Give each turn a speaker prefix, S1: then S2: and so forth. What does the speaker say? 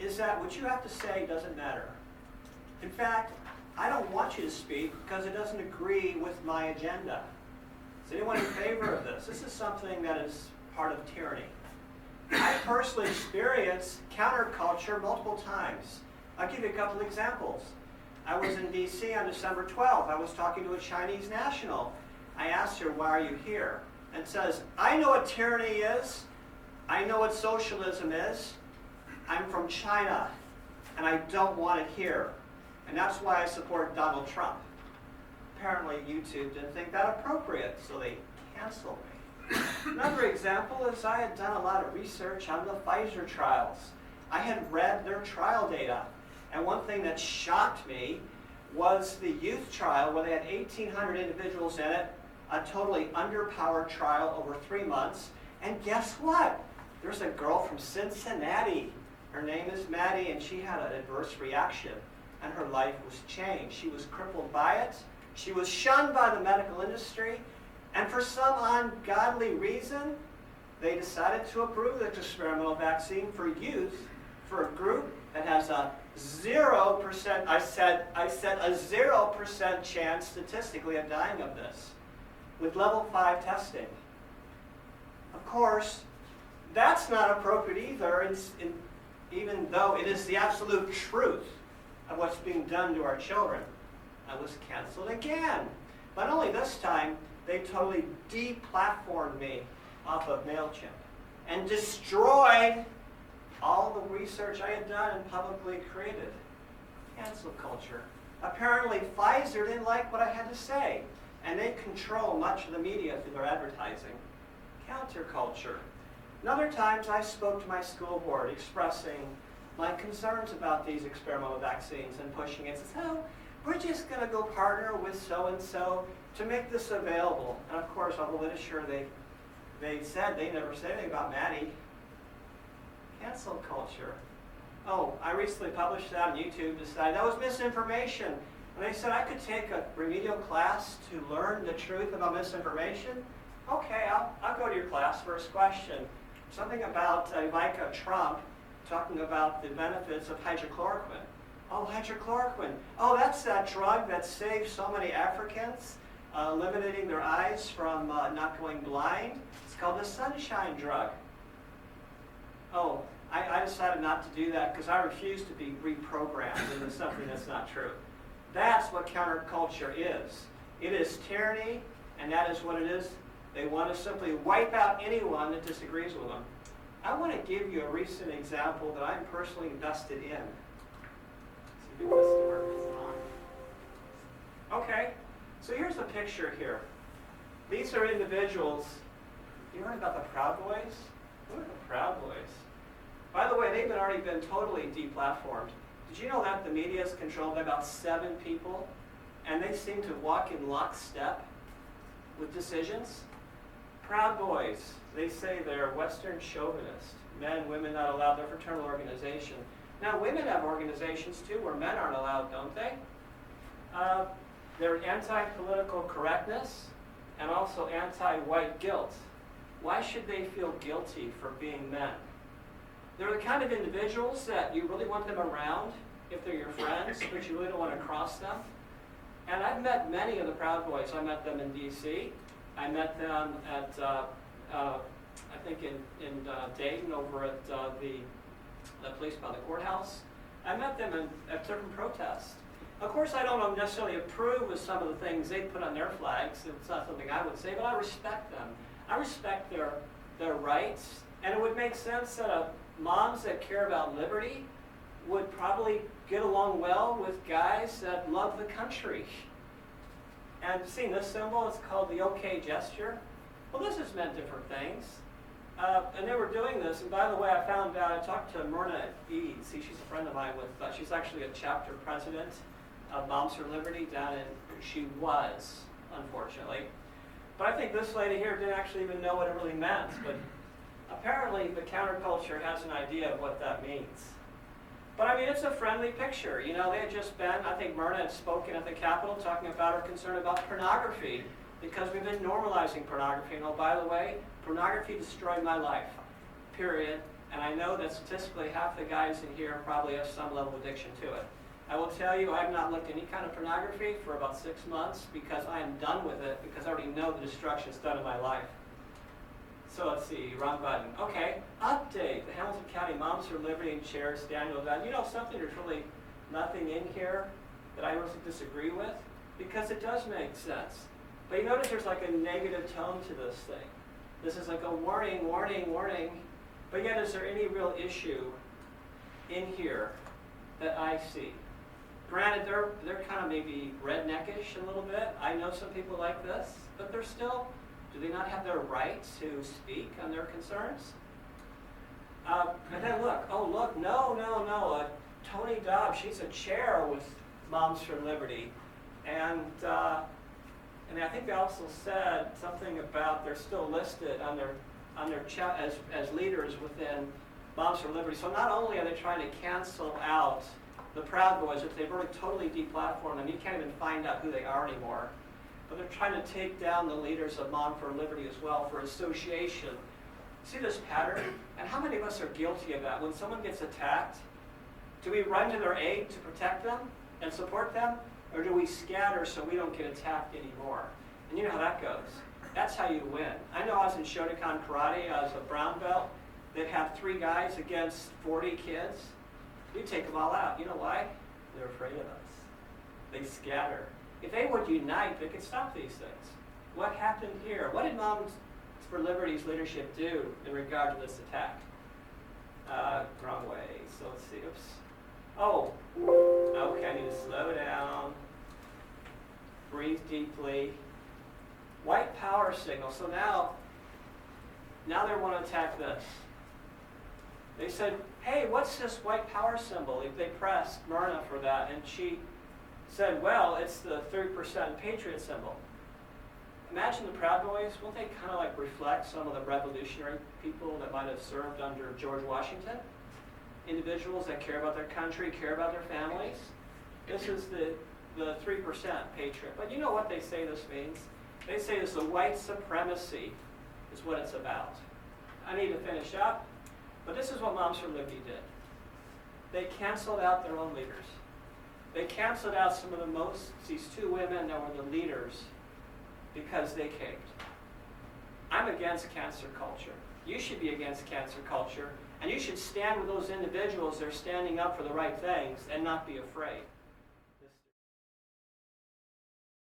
S1: is that what you have to say doesn't matter. In fact, I don't want you to speak because it doesn't agree with my agenda. Is anyone in favor of this? This is something that is part of tyranny. I personally experienced counterculture multiple times. I'll give you a couple examples. I was in D.C. on December 12th. I was talking to a Chinese national. I asked her, why are you here? And says, I know what tyranny is. I know what socialism is. I'm from China, and I don't want it here. And that's why I support Donald Trump. Apparently, YouTube didn't think that appropriate, so they canceled me. Another example is I had done a lot of research on the Pfizer trials. I had read their trial data. And one thing that shocked me was the youth trial where they had 1,800 individuals in it, a totally underpowered trial over 3 months. And guess what? There's a girl from Cincinnati. Her name is Maddie, and she had an adverse reaction. And her life was changed. She was crippled by it. She was shunned by the medical industry. And for some ungodly reason, they decided to approve this experimental vaccine for youth, for a group that has a 0%, I said a 0% chance statistically of dying of this, with level 5 testing. Of course, that's not appropriate either, even though it is the absolute truth of what's being done to our children. I was canceled again. But only this time, they totally deplatformed me off of MailChimp and destroyed all the research I had done and publicly created. Cancel culture. Apparently, Pfizer didn't like what I had to say, and they control much of the media through their advertising. Counterculture. And other times, I spoke to my school board expressing my concerns about these experimental vaccines and pushing it. Says, oh, we're just going to go partner with so-and-so to make this available. And of course, on the literature, they said they never said anything about Maddie. Cancel culture. Oh, I recently published that on YouTube, decided that was misinformation. And they said I could take a remedial class to learn the truth about misinformation. Okay, I'll go to your class. First question. Something about Ivanka Trump talking about the benefits of hydrochloroquine. Oh, hydrochloroquine. Oh, that's that drug that saved so many Africans, eliminating their eyes from not going blind. It's called the sunshine drug. Oh, I decided not to do that because I refuse to be reprogrammed into something that's not true. That's what counterculture is. It is tyranny, and that is what it is. They want to simply wipe out anyone that disagrees with them. I want to give you a recent example that I'm personally invested in. See if this works on. Okay, so here's a picture here. These are individuals. You heard about the Proud Boys? Who are the Proud Boys? By the way, they've already been totally deplatformed. Did you know that the media is controlled by about 7 people, and they seem to walk in lockstep with decisions? Proud Boys, they say they're Western chauvinist. Men, women not allowed, they're a fraternal organization. Now, women have organizations too where men aren't allowed, don't they? They're anti-political correctness and also anti-white guilt. Why should they feel guilty for being men? They're the kind of individuals that you really want them around if they're your friends, but you really don't want to cross them. And I've met many of the Proud Boys. I met them in D.C. I met them at, I think in Dayton over at the place by the courthouse. I met them at different protests. Of course, I don't necessarily approve of some of the things they put on their flags. It's not something I would say, but I respect them. I respect their rights, and it would make sense that moms that care about liberty would probably get along well with guys that love the country. And seeing this symbol, it's called the OK gesture. Well, this has meant different things. And they were doing this, and by the way, I found out, I talked to Myrna Eads. See, she's a friend of mine she's actually a chapter president of Moms for Liberty she was, unfortunately. But I think this lady here didn't actually even know what it really meant. But apparently, the counterculture has an idea of what that means. But I mean, it's a friendly picture. You know, they had just been, I think Myrna had spoken at the Capitol talking about her concern about pornography because we've been normalizing pornography. And oh, by the way, pornography destroyed my life, period. And I know that statistically half the guys in here probably have some level of addiction to it. I will tell you, I have not looked at any kind of pornography for about 6 months because I am done with it, because I already know the destruction it's done in my life. So let's see, wrong button. Okay, update. The Hamilton County Moms for Liberty and chairs Daniel Dunn. You know something, there's really nothing in here that I really disagree with, because it does make sense. But you notice there's like a negative tone to this thing. This is like a warning, warning, warning. But yet, is there any real issue in here that I see? Granted, they're kind of maybe redneckish a little bit. I know some people like this, but they're still, do they not have their right to speak on their concerns? And then look, oh look, no, Tony Dobbs, she's a chair with Moms for Liberty. And I think they also said something about they're still listed on their chat as leaders within Moms for Liberty. So not only are they trying to cancel out the Proud Boys, which they've already totally deplatformed them, you can't even find out who they are anymore, but they're trying to take down the leaders of Mom for Liberty as well for association. See this pattern? And how many of us are guilty of that? When someone gets attacked, do we run to their aid to protect them and support them? Or do we scatter so we don't get attacked anymore? And you know how that goes. That's how you win. I know I was in Shotokan Karate, I was a brown belt. They'd have 3 guys against 40 kids. You take them all out. You know why? They're afraid of us. They scatter. If they would unite, they could stop these things. What happened here? What did Moms for Liberty's leadership do in regard to this attack? Wrong way. So let's see. Oops. Oh, okay, I need to slow down. Breathe deeply. White power signal. So now they want to attack this. They said, hey, what's this white power symbol? They pressed Myrna for that, and she said, well, it's the 3% Patriot symbol. Imagine the Proud Boys. Won't they kind of like reflect some of the revolutionary people that might have served under George Washington? Individuals that care about their country, care about their families. This is the 3% Patriot. But you know what they say this means? They say this, the white supremacy is what it's about. I need to finish up, but this is what Moms for Liberty did. They canceled out their own leaders. They canceled out some of these 2 women that were the leaders because they caved. I'm against cancer culture. You should be against cancer culture, and you should stand with those individuals that are standing up for the right things and not be afraid.